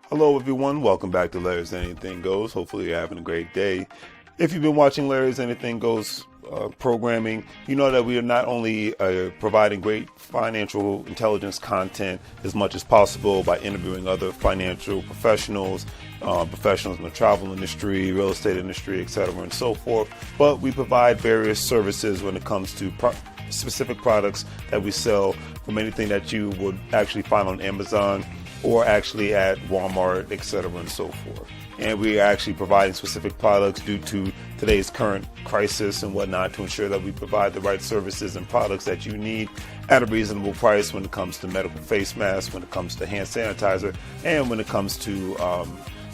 Hello, everyone. Welcome back to Larry's Anything Goes. Hopefully, you're having a great day. If you've been watching Larry's Anything Goes programming, you know that we are not only providing great financial intelligence content as much as possible by interviewing other financial professionals, professionals in the travel industry, real estate industry, etc., and so forth, but we provide various services when it comes to specific products that we sell, from anything that you would actually find on Amazon or actually at Walmart, etc., and so forth. And we are actually providing specific products due to today's current crisis and whatnot to ensure that we provide the right services and products that you need at a reasonable price when it comes to medical face masks, when it comes to hand sanitizer, and when it comes to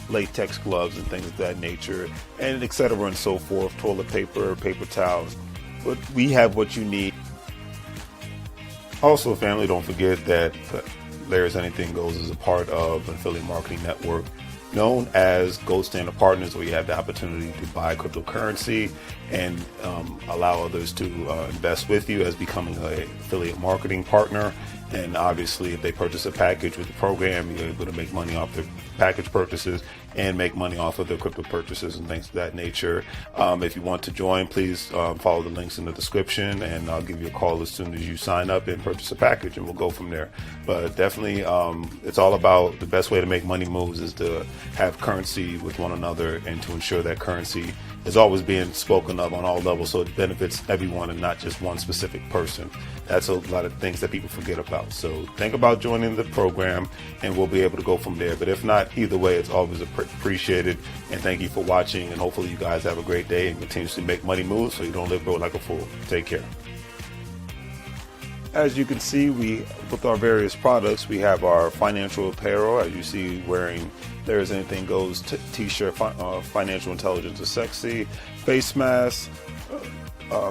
latex gloves and things of that nature, and etc., and so forth, toilet paper, paper towels. But we have what you need. Also, family, don't forget that Larry's Anything Goes is a part of an affiliate marketing network known as Gold Standard Partners, where you have the opportunity to buy cryptocurrency and allow others to invest with you as becoming an affiliate marketing partner. And obviously, if they purchase a package with the program, you're able to make money off their package purchases and make money off of their crypto purchases and things of that nature. If you want to join, please follow the links in the description, and I'll give you a call as soon as you sign up and purchase a package, and we'll go from there. But definitely, it's all about the best way to make money moves is to have currency with one another and to ensure that currency is always being spoken of on all levels, so it benefits everyone and not just one specific person. That's a lot of things that people forget about. So think about joining the program, and we'll be able to go from there. But if not, either way, it's always appreciated. And thank you for watching. And hopefully you guys have a great day and continuously make money moves so you don't live broke like a fool. Take care. As you can see, with our various products, we have our financial apparel. As you see, wearing There's Anything Goes t-shirt, financial intelligence is sexy, face masks,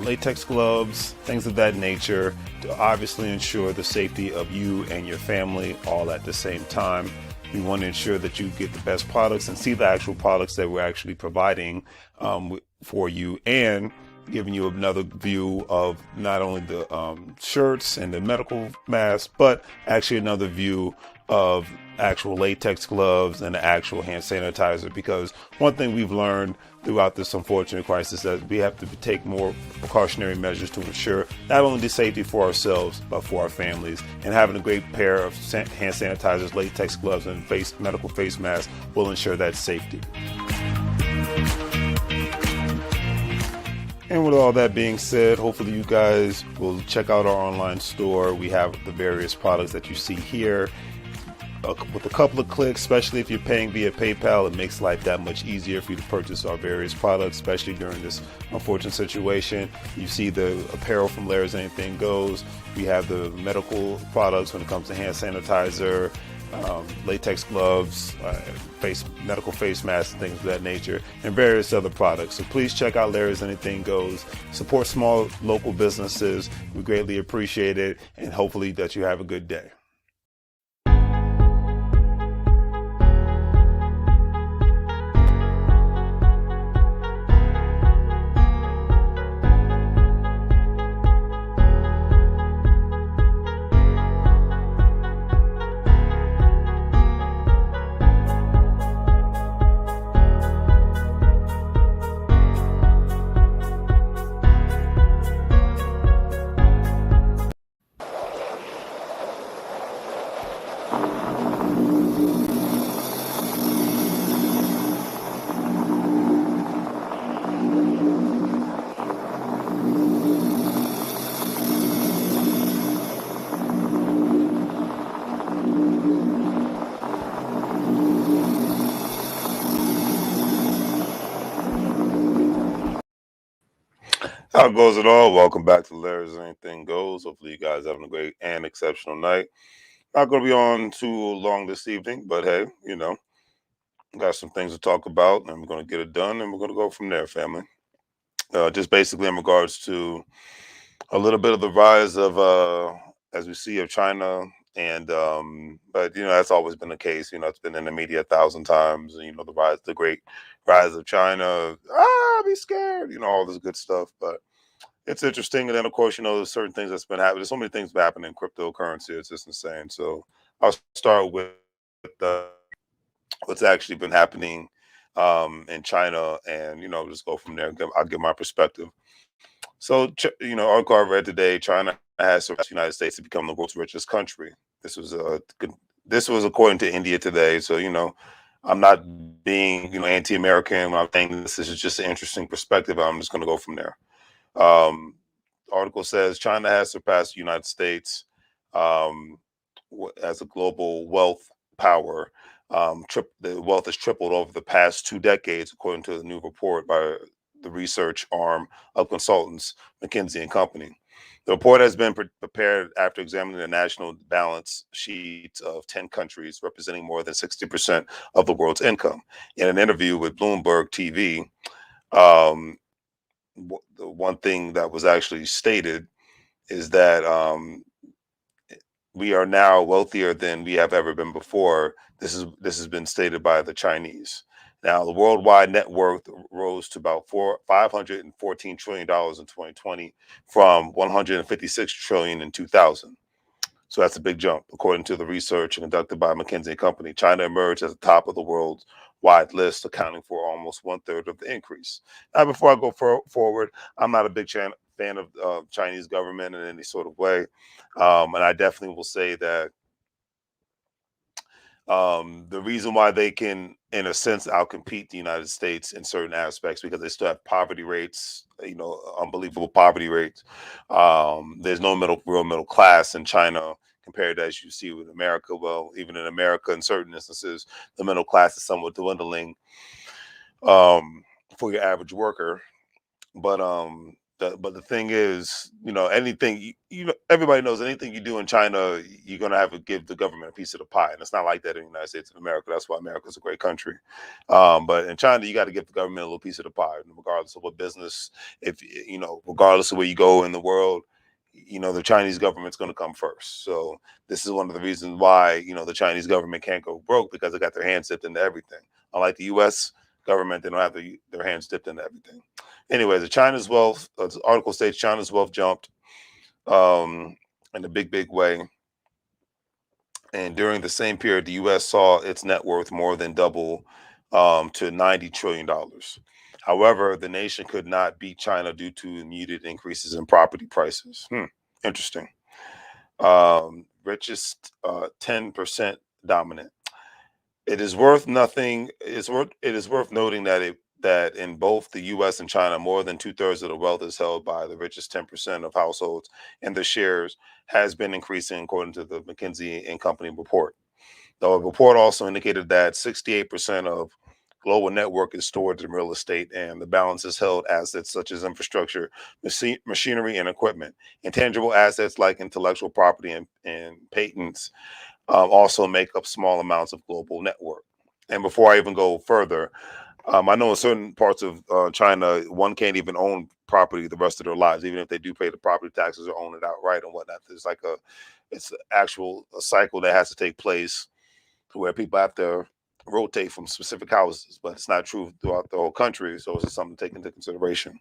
latex gloves, things of that nature, to obviously ensure the safety of you and your family all at the same time. We want to ensure that you get the best products and see the actual products that we're actually providing for you, and giving you another view of not only the shirts and the medical masks, but actually another view of actual latex gloves and the actual hand sanitizer. Because one thing we've learned throughout this unfortunate crisis is that we have to take more precautionary measures to ensure not only the safety for ourselves, but for our families. And having a great pair of hand sanitizers, latex gloves, and medical face masks will ensure that safety. And with all that being said, hopefully you guys will check out our online store. We have the various products that you see here. With a couple of clicks, especially if you're paying via PayPal, it makes life that much easier for you to purchase our various products, especially during this unfortunate situation. You see the apparel from Larry's Anything Goes. We have the medical products when it comes to hand sanitizer, latex gloves, medical face masks, and things of that nature, and various other products. So please check out Larry's Anything Goes. Support small local businesses. We greatly appreciate it, and hopefully that you have a good day. How goes it all? Welcome back to Larry's Anything Goes. Hopefully you guys having a great and exceptional night. Not going to be on too long this evening, but hey, got some things to talk about, and we're going to get it done, and we're going to go from there, family. Just basically in regards to a little bit of the rise of, as we see, of China And but that's always been the case. It's been in the media 1,000 times. The great rise of China. Be scared. All this good stuff. But it's interesting. And then of course, there's certain things that's been happening. There's so many things that happen in cryptocurrency. It's just insane. So I'll start with uh, what's actually been happening in China, and just go from there. I'll give my perspective. So, article I read today: China has surpassed the United States to become the world's richest country. This was this was according to India Today. So, I'm not being anti-American when I'm saying this. This is just an interesting perspective. I'm just going to go from there. Um, Article says China has surpassed the United States um, as a global wealth power. The wealth has tripled over the past 2 decades, according to the new report by the research arm of consultants McKinsey and Company. The report has been prepared after examining the national balance sheets of 10 countries, representing more than 60% of the world's income. In an interview with Bloomberg TV, um, the one thing that was actually stated is that we are now wealthier than we have ever been before. This has been stated by the Chinese. Now, the worldwide net worth rose to about $514 trillion in 2020 from 156 trillion in 2000. So that's a big jump. According to the research conducted by McKinsey and Company, China emerged at the top of the world's wide list, accounting for almost one third of the increase. Now, before I go forward, I'm not a big fan of Chinese government in any sort of way, and I definitely will say that the reason why they can, in a sense, outcompete the United States in certain aspects because they still have poverty rates, unbelievable poverty rates. There's no real middle class in China compared to as you see with America. Well, even in America, in certain instances, the middle class is somewhat dwindling for your average worker. But the thing is, anything everybody knows anything you do in China, you're gonna have to give the government a piece of the pie, and it's not like that in the United States of America. That's why America's a great country. But in China, you got to give the government a little piece of the pie, regardless of what business. If regardless of where you go in the world, the Chinese government's going to come first. So this is one of the reasons why the Chinese government can't go broke because they got their hands dipped into everything. Unlike the U.S. government, they don't have their hands dipped into everything. Anyway, the article states China's wealth jumped in a big way. And during the same period, the U.S. saw its net worth more than double to $90 trillion. However, the nation could not beat China due to muted increases in property prices. Interesting. Richest 10% dominant. It is worth noting that in both the U.S. and China, more than two-thirds of the wealth is held by the richest 10% of households, and the shares has been increasing according to the McKinsey and Company report. The report also indicated that 68% of global network is stored in real estate, and the balance is held assets such as infrastructure, machinery, and equipment. Intangible assets like intellectual property and patents also make up small amounts of global network. And before I even go further, I know in certain parts of China, one can't even own property the rest of their lives, even if they do pay the property taxes or own it outright and whatnot. It's a cycle that has to take place to where people have to rotate from specific houses, but it's not true throughout the whole country. So it's just something to take into consideration.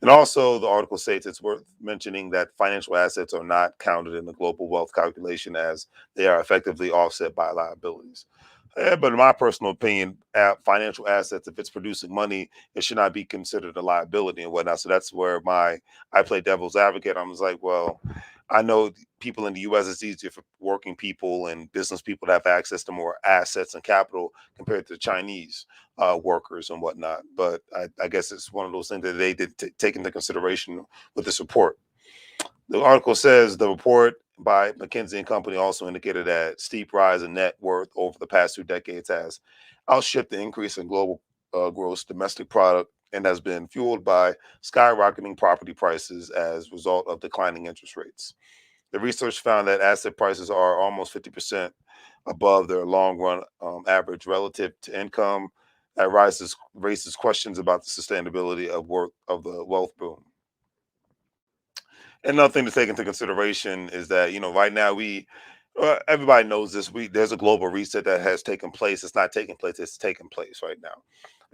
And also, the article states it's worth mentioning that financial assets are not counted in the global wealth calculation as they are effectively offset by liabilities. But in my personal opinion, financial assets, if it's producing money, it should not be considered a liability and whatnot. So that's where I play devil's advocate. I was like, well, I know people in the U.S. it's easier for working people and business people to have access to more assets and capital compared to Chinese workers and whatnot. But I guess it's one of those things that they did take into consideration with this report. The article says the report by McKinsey and Company also indicated that steep rise in net worth over the past 2 decades has outstripped the increase in global gross domestic product and has been fueled by skyrocketing property prices as a result of declining interest rates. The research found that asset prices are almost 50% above their long run average relative to income. That raises questions about the sustainability of the wealth boom. Another thing to take into consideration is that right now Everybody knows this. There's a global reset that has taken place. It's not taking place. It's taking place right now.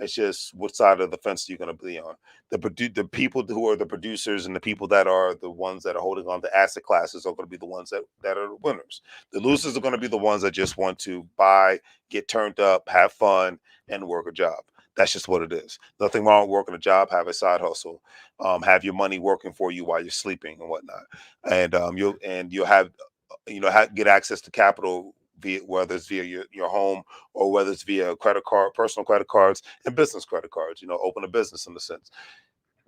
It's just what side of the fence you're going to be on. The people who are the producers and the people that are the ones that are holding on to asset classes are going to be the ones that are the winners. The losers are going to be the ones that just want to buy, get turned up, have fun, and work a job. That's just what it is. Nothing wrong with working a job. Have a side hustle. Have your money working for you while you're sleeping and whatnot. And you'll have get access to capital via whether it's via your home or whether it's via credit card, personal credit cards, and business credit cards. Open a business in a sense.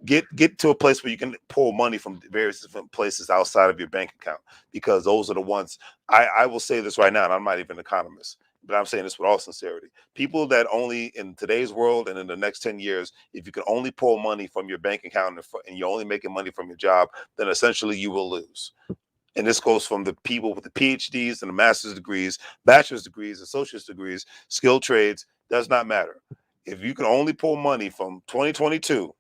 Get to a place where you can pull money from various different places outside of your bank account, because those are the ones. I will say this right now, and I'm not even an economist, but I'm saying this with all sincerity. People that only in today's world and in the next 10 years, if you can only pull money from your bank account and you're only making money from your job, then essentially you will lose. And this goes from the people with the PhDs and the master's degrees, bachelor's degrees, associate's degrees, skilled trades, does not matter. If you can only pull money from 2022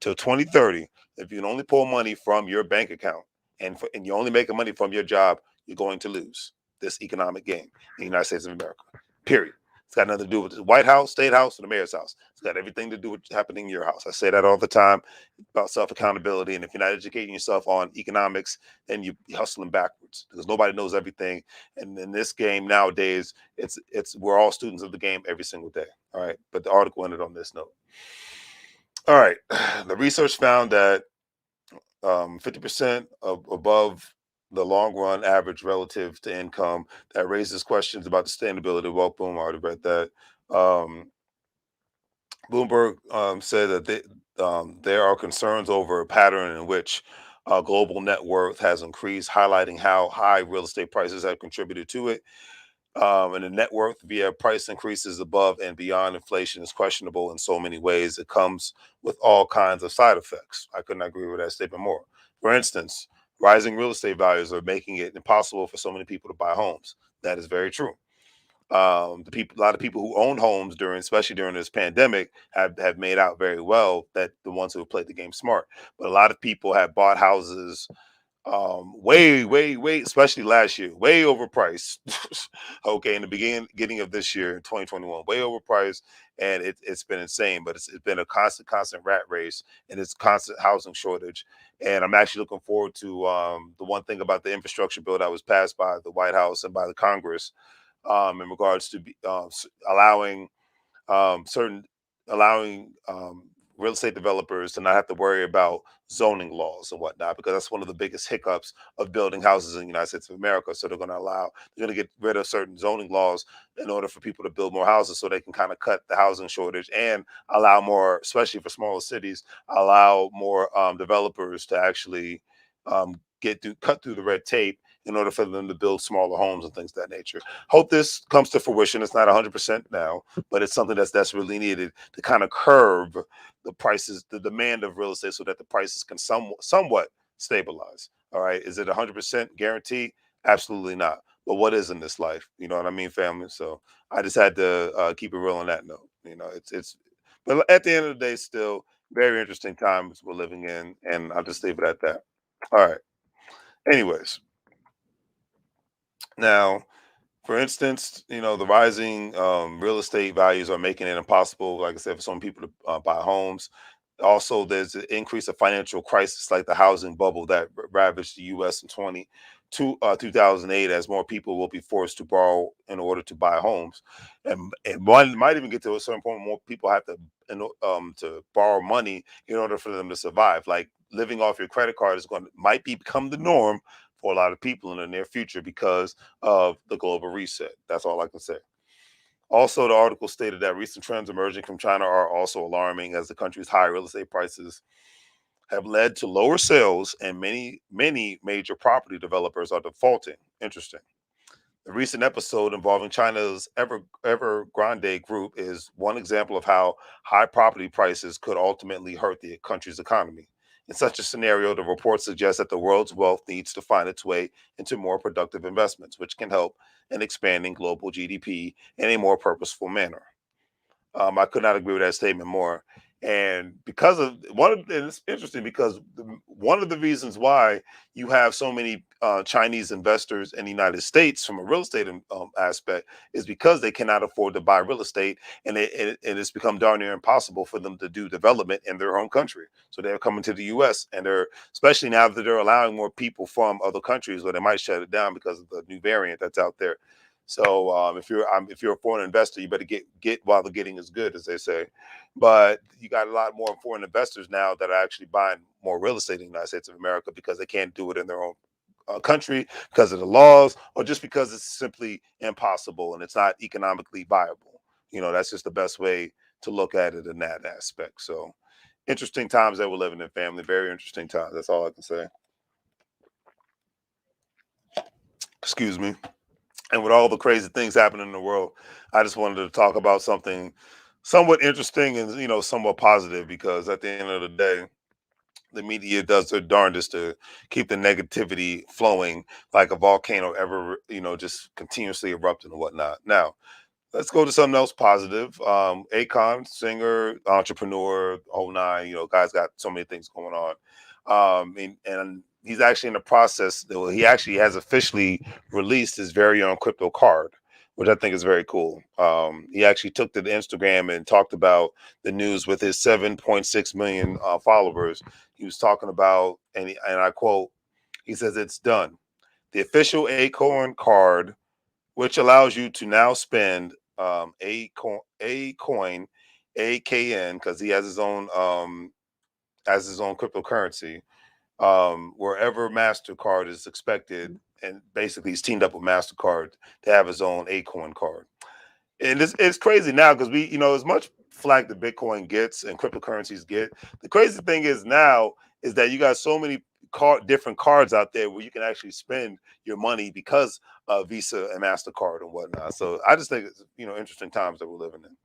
to 2030, if you can only pull money from your bank account and you're only making money from your job, you're going to lose this economic game in the United States of America. Period. It's got nothing to do with the White House, State House, or the mayor's house. It's got everything to do with happening in your house. I say that all the time about self accountability. And if you're not educating yourself on economics, then you're hustling backwards because nobody knows everything. And in this game nowadays, it's we're all students of the game every single day. All right. But the article ended on this note. All right. The research found that 50% above the long run average relative to income. That raises questions about the sustainability of wealth. Boom, I already read that. Um, Bloomberg said that there are concerns over a pattern in which global net worth has increased, highlighting how high real estate prices have contributed to it. And the net worth via price increases above and beyond inflation is questionable in so many ways. It comes with all kinds of side effects. I couldn't agree with that statement more. For instance, rising real estate values are making it impossible for so many people to buy homes. That is very true. A lot of people who own homes during, especially during this pandemic, have made out very well, that the ones who have played the game smart. But a lot of people have bought houses way, especially last year, way overpriced. Okay, in the beginning of this year, 2021, way overpriced, and it's been insane. But it's been a constant rat race, and it's constant housing shortage. And I'm actually looking forward to the one thing about the infrastructure bill that was passed by the White House and by the Congress, in regards to allowing certain allowing real estate developers to not have to worry about zoning laws and whatnot, because that's one of the biggest hiccups of building houses in the United States of America. So they're going to get rid of certain zoning laws in order for people to build more houses, so they can kind of cut the housing shortage and allow more, especially for smaller cities, allow more developers to actually cut through the red tape in order for them to build smaller homes and things of that nature. Hope this comes to fruition. It's not 100% now, but it's something that's really needed to kind of curb the prices, the demand of real estate, so that the prices can somewhat stabilize. All right. Is it 100% guarantee? Absolutely not. But what is in this life? You know what I mean, family? So I just had to keep it real on that note. But at the end of the day, still very interesting times we're living in. And I'll just leave it at that. All right. Anyways, now, for instance, the rising real estate values are making it impossible, like I said, for some people to buy homes. Also, there's an increase of financial crisis like the housing bubble that ravaged the U.S. in 2008, as more people will be forced to borrow in order to buy homes. And one might even get to a certain point, more people have to borrow money in order for them to survive. Like living off your credit card might become the norm for a lot of people in the near future because of the global reset. That's all I can say. Also, the article stated that recent trends emerging from China are also alarming, as the country's high real estate prices have led to lower sales and many major property developers are defaulting. Interesting. The recent episode involving China's Evergrande Group is one example of how high property prices could ultimately hurt the country's economy. In such a scenario, the report suggests that the world's wealth needs to find its way into more productive investments, which can help in expanding global GDP in a more purposeful manner. I could not agree with that statement more. And because of one of and it's interesting because one of the reasons why you have so many Chinese investors in the United States from a real estate aspect is because they cannot afford to buy real estate, and and it's become darn near impossible for them to do development in their home country. So they're coming to the U.S. and they're, especially now that they're allowing more people from other countries, where they might shut it down because of the new variant that's out there. So if you're a foreign investor, you better get while the getting is good, as they say. But you got a lot more foreign investors now that are actually buying more real estate in the United States of America because they can't do it in their own country because of the laws, or just because it's simply impossible and it's not economically viable. That's just the best way to look at it in that aspect. So interesting times that we're living in, family. Very interesting times. That's all I can say. Excuse me. And with all the crazy things happening in the world, I just wanted to talk about something somewhat interesting and somewhat positive, because at the end of the day, the media does their darndest to keep the negativity flowing like a volcano ever, just continuously erupting and whatnot. Now, let's go to something else positive. Akon, singer, entrepreneur, whole nine. Guy's got so many things going on. And he's actually in the process. Well, he actually has officially released his very own crypto card, which I think is very cool. He actually took to the Instagram and talked about the news with his 7.6 million followers. He was talking about, and I quote, he says, "It's done. The official Acorn card, which allows you to now spend a coin, AKN, because he has his own cryptocurrency, wherever Mastercard is expected, and basically he's teamed up with Mastercard to have his own Acorn card." And it's crazy now because as much flack that Bitcoin gets and cryptocurrencies get, the crazy thing is now is that you got so many different cards out there where you can actually spend your money because of Visa and Mastercard and whatnot. So I just think it's interesting times that we're living in.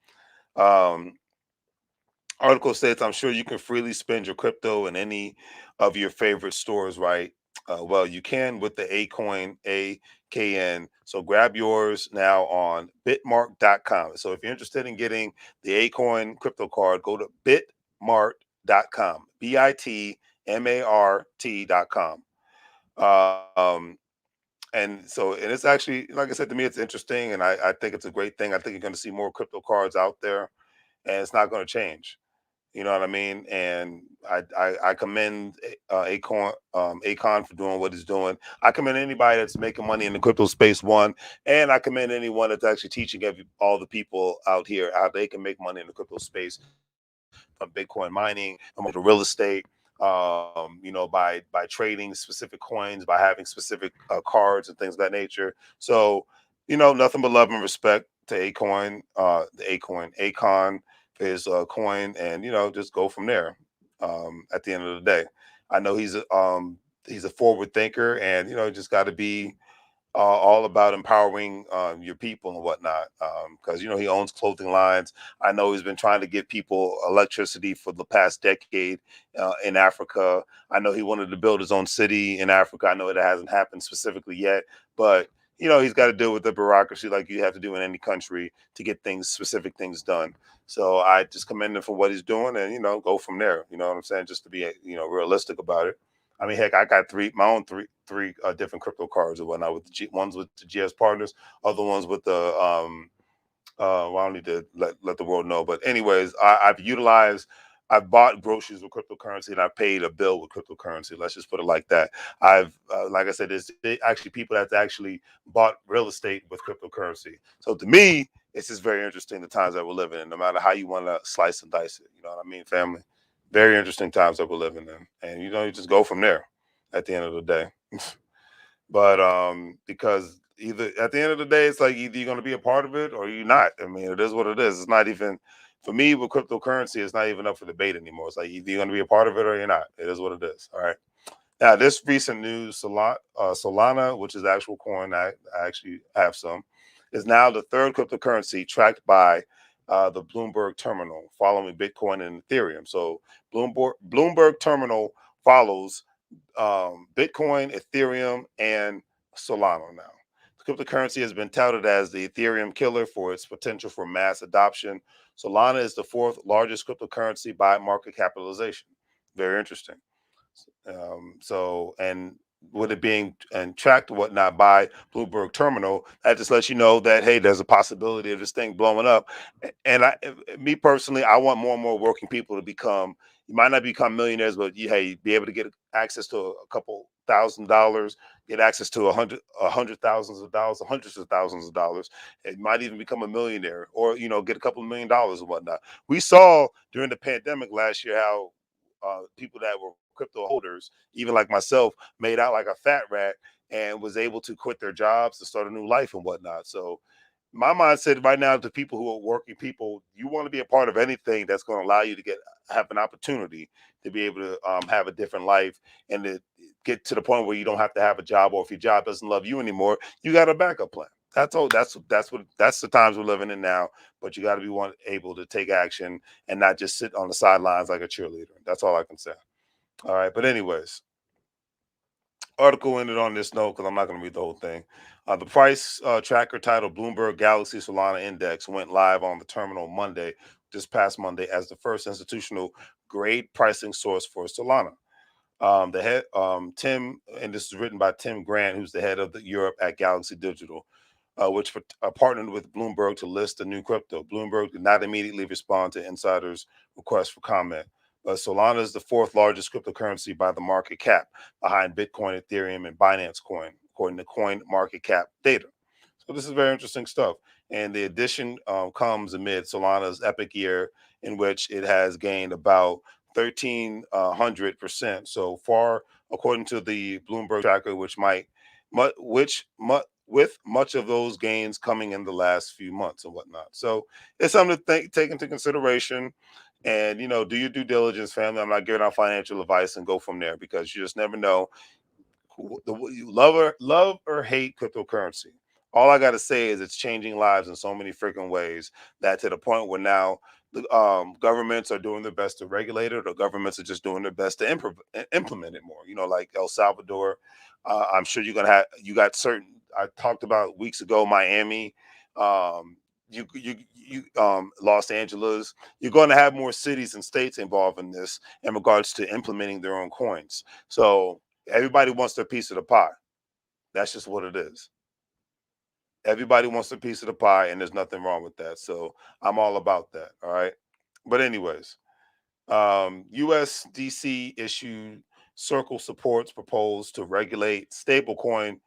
Article states, "I'm sure you can freely spend your crypto in any of your favorite stores, right? Well, you can with the Acoin AKN. So grab yours now on bitmark.com. So if you're interested in getting the Acoin crypto card, go to bitmart.com, BITMART.com. Um, and it's actually, like I said, to me, it's interesting. And I think it's a great thing. I think you're going to see more crypto cards out there, and it's not going to change. You know what I mean? And I commend Akon for doing what he's doing. I commend anybody that's making money in the crypto space, one, and I commend anyone that's actually teaching all the people out here how they can make money in the crypto space, from Bitcoin mining, to real estate. By trading specific coins, by having specific cards and things of that nature. So, nothing but love and respect to Akon for his coin, and just go from there. At the end of the day, I know he's a forward thinker, and just got to be all about empowering your people and whatnot. Because he owns clothing lines. I know he's been trying to give people electricity for the past decade in Africa. I know he wanted to build his own city in Africa. I know it hasn't happened specifically yet, but he's got to deal with the bureaucracy like you have to do in any country to get specific things done. So I just commend him for what he's doing, and go from there. You know what I'm saying? Just to be realistic about it. I mean, heck, I got my own three different crypto cards or whatnot, with ones with the GS partners, other ones with the well, I don't need to let the world know. But anyways, I've bought groceries with cryptocurrency, and I paid a bill with cryptocurrency. Let's just put it like that. Like I said, there's actually people that's actually bought real estate with cryptocurrency. So to me, it's just very interesting the times that we're living in, no matter how you want to slice and dice it. You know what I mean, family? Very interesting times that we're living in, and you just go from there. At the end of the day, but because either at the end of the day, it's like either you're going to be a part of it or you're not. I mean, it is what it is. It's not even, for me, with cryptocurrency, it's not even up for debate anymore. It's like either you're going to be a part of it or you're not. It is what it is. All right. Now, this recent news, Solana, which is actual coin, I actually have some, is now the third cryptocurrency tracked by the Bloomberg terminal, following Bitcoin and Ethereum. So Bloomberg terminal follows Bitcoin, Ethereum, and Solana now. cryptocurrency has been touted as the Ethereum killer for its potential for mass adoption. Solana is the fourth largest cryptocurrency by market capitalization. Very interesting. And with it being and tracked and whatnot by Bloomberg Terminal, that just lets you know that hey, there's a possibility of this thing blowing up. And me personally, I want more and more working people to become. You might not become millionaires, but hey, be able to get access to a couple $1,000s, get access to a hundred thousands of dollars, hundreds of thousands of dollars. It might even become a millionaire, or get a couple of $1 million and whatnot. We saw during the pandemic last year how people that were crypto holders, even like myself, made out like a fat rat and was able to quit their jobs to start a new life and whatnot. So my mindset right now to people who are working people, you want to be a part of anything that's going to allow you to have an opportunity to be able to have a different life and to get to the point where you don't have to have a job, or if your job doesn't love you anymore, you got a backup plan. That's all. That's the times we're living in now. But you got to be able to take action and not just sit on the sidelines like a cheerleader. That's all I can say. All right. But anyways, article ended on this note because I'm not going to read the whole thing. The price tracker titled Bloomberg Galaxy Solana Index went live on the terminal Monday, this past Monday, as the first institutional grade pricing source for Solana. The head, Tim, and this is written by Tim Grant, who's the head of the Europe at Galaxy Digital, which partnered with Bloomberg to list the new crypto. Bloomberg did not immediately respond to insiders' request for comment. But Solana is the fourth largest cryptocurrency by the market cap, behind Bitcoin, Ethereum, and Binance Coin, according to Coin Market Cap data. So this is very interesting stuff. And the addition comes amid Solana's epic year, in which it has gained about 1,300% so far, according to the Bloomberg tracker, with much of those gains coming in the last few months and whatnot. So it's something to take into consideration. And do your due diligence, family. I'm not giving out financial advice, and go from there, because you just never know. You love or hate cryptocurrency. All I got to say is it's changing lives in so many freaking ways, that to the point where now the governments are doing their best to regulate it, or governments are just doing their best to implement it more. Like El Salvador. I'm sure you got certain. I talked about weeks ago Miami. Los Angeles. You're going to have more cities and states involved in this in regards to implementing their own coins. So everybody wants their piece of the pie. That's just what it is. Everybody wants a piece of the pie, and there's nothing wrong with that. So I'm all about that. All right. But anyways, USDC issued Circle supports proposed to regulate stablecoin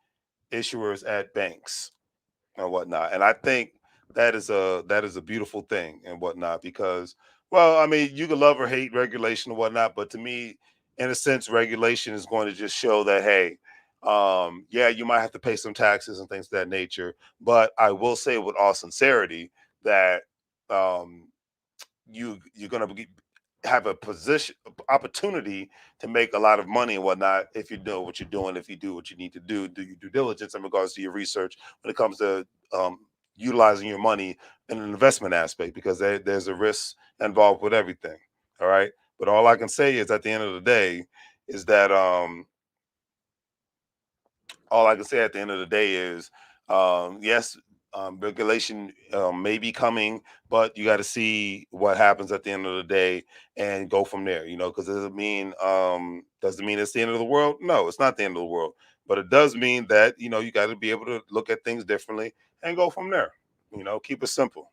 issuers at banks and whatnot. And I think that is a beautiful thing and whatnot, because, well, I mean, you can love or hate regulation and whatnot, but to me, in a sense, regulation is going to just show that hey, yeah, you might have to pay some taxes and things of that nature, but I will say with all sincerity that um, you're going to have a position opportunity to make a lot of money and whatnot if you know what you're doing. If you do what you need to do your due diligence in regards to your research when it comes to um, utilizing your money in an investment aspect, because there's a risk involved with everything. All right, but all I can say is at the end of the day is that all I can say at the end of the day is, yes, regulation may be coming, but you got to see what happens at the end of the day and go from there. Because doesn't mean it's the end of the world. No, it's not the end of the world, but it does mean that you got to be able to look at things differently and go from there. Keep it simple.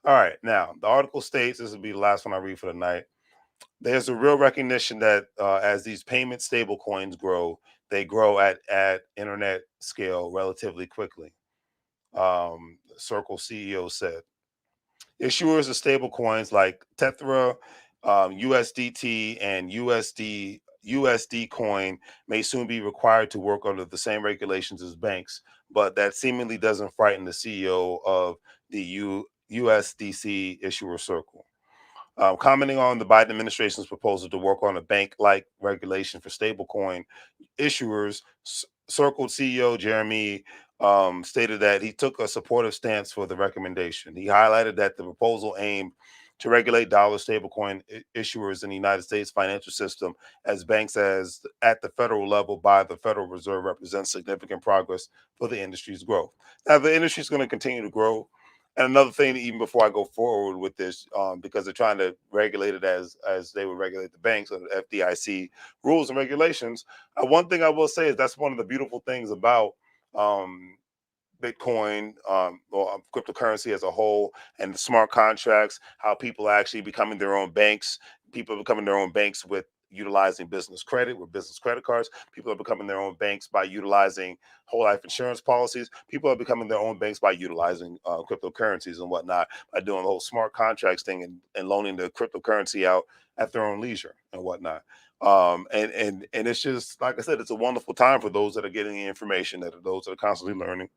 All right, now the article states, this will be the last one I read for the night. There's a real recognition that as these payment stable coins grow, they grow at internet scale relatively quickly. Circle CEO said. Issuers of stable coins like Tethra, USDT, and USD coin may soon be required to work under the same regulations as banks, but that seemingly doesn't frighten the CEO of the USDC issuer circle. Commenting on the Biden administration's proposal to work on a bank-like regulation for stablecoin issuers, Circle CEO Jeremy stated that he took a supportive stance for the recommendation. He highlighted that the proposal aimed to regulate dollar stablecoin issuers in the United States financial system as banks as at the federal level by the Federal Reserve represents significant progress for the industry's growth. Now, the industry is going to continue to grow. And another thing, even before I go forward with this, because they're trying to regulate it as they would regulate the banks or the FDIC rules and regulations. One thing I will say is that's one of the beautiful things about um, Bitcoin, or cryptocurrency as a whole, and the smart contracts, how people are actually becoming their own banks. People are becoming their own banks with utilizing business credit with business credit cards. People are becoming their own banks by utilizing whole life insurance policies. People are becoming their own banks by utilizing cryptocurrencies and whatnot, by doing the whole smart contracts thing and loaning the cryptocurrency out at their own leisure and whatnot. And it's just like I said, it's a wonderful time for those that are getting the information, that are those that are constantly learning,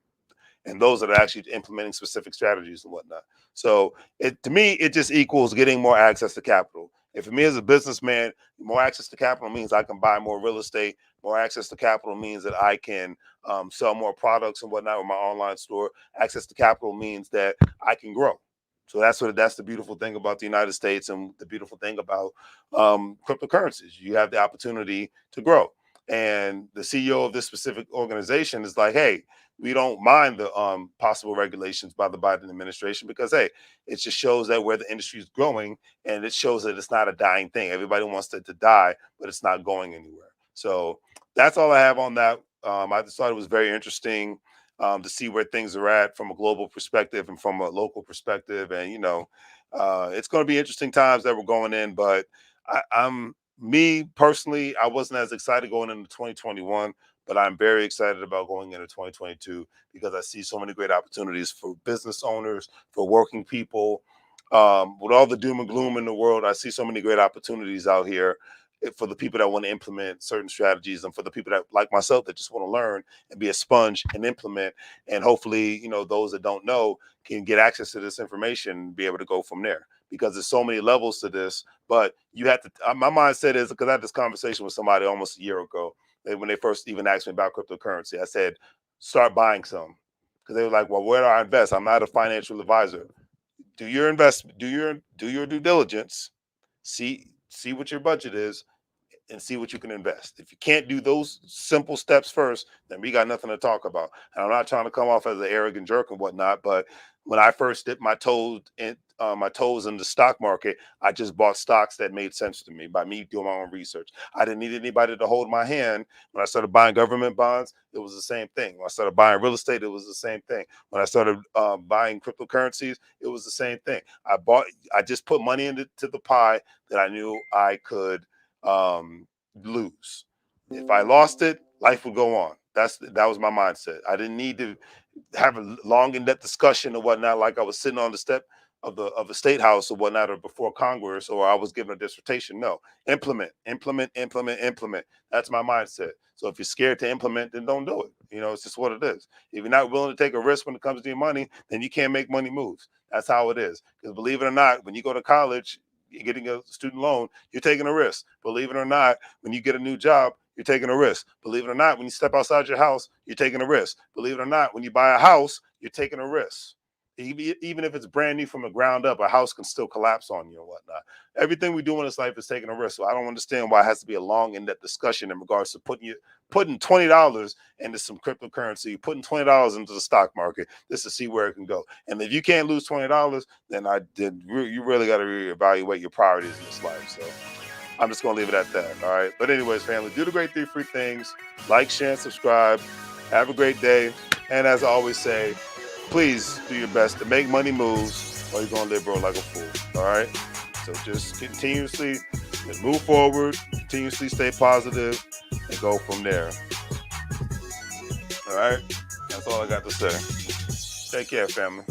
and those that are actually implementing specific strategies and whatnot. So it to me, it just equals getting more access to capital. And for me as a businessman, more access to capital means I can buy more real estate. More access to capital means that I can sell more products and whatnot with my online store. Access to capital means that I can grow. So that's the beautiful thing about the United States, and the beautiful thing about cryptocurrencies. You have the opportunity to grow. And the CEO of this specific organization is like, hey, we don't mind the possible regulations by the Biden administration, because hey, it just shows that where the industry is growing, and it shows that it's not a dying thing. Everybody wants it to die, but it's not going anywhere. So that's all I have on that. I just thought it was very interesting to see where things are at from a global perspective and from a local perspective, and it's going to be interesting times that we're going in. But I'm me personally, I wasn't as excited going into 2021, but I'm very excited about going into 2022 because I see so many great opportunities for business owners, for working people. With all the doom and gloom in the world, I see so many great opportunities out here for the people that want to implement certain strategies, and for the people that, like myself, that just want to learn and be a sponge and implement. And hopefully, those that don't know can get access to this information and be able to go from there, because there's so many levels to this. But you have to, my mindset is, because I had this conversation with somebody almost a year ago, when they first even asked me about cryptocurrency. I said, start buying some, because they were like, well, where do I invest? I'm not a financial advisor. Do your investment, do your due diligence, see what your budget is, and see what you can invest. If you can't do those simple steps first, then we got nothing to talk about. And I'm not trying to come off as an arrogant jerk and whatnot, but when I first dipped my toes in the stock market, I just bought stocks that made sense to me by me doing my own research. I didn't need anybody to hold my hand. When I started buying government bonds, it was the same thing. When I started buying real estate, it was the same thing. When I started buying cryptocurrencies, it was the same thing. I just put money into the pie that I knew I could lose. If I lost it, life would go on. That was my mindset. I didn't need to have a long in-depth discussion or whatnot, like I was sitting on the step of the state house or whatnot, or before Congress, or I was giving a dissertation. No, implement, implement, implement, implement. That's my mindset. So if you're scared to implement, then don't do it. It's just what it is. If you're not willing to take a risk when it comes to your money, then you can't make money moves. That's how it is. Because believe it or not, when you go to college, you're getting a student loan, you're taking a risk. Believe it or not, when you get a new job, you're taking a risk. Believe it or not, when you step outside your house, you're taking a risk. Believe it or not, when you buy a house, you're taking a risk. Even if it's brand new from the ground up, a house can still collapse on you and whatnot. Everything we do in this life is taking a risk. So I don't understand why it has to be a long, in-depth discussion in regards to putting $20 into some cryptocurrency, putting $20 into the stock market just to see where it can go. And if you can't lose $20, then you really got to reevaluate your priorities in this life. So I'm just going to leave it at that. All right. But anyways, family, do the great 3 free things. Like, share, and subscribe. Have a great day. And as I always say, please do your best to make money moves, or you're going to live, bro, like a fool. All right. So just continuously move forward, continuously stay positive, and go from there. All right. That's all I got to say. Take care, family.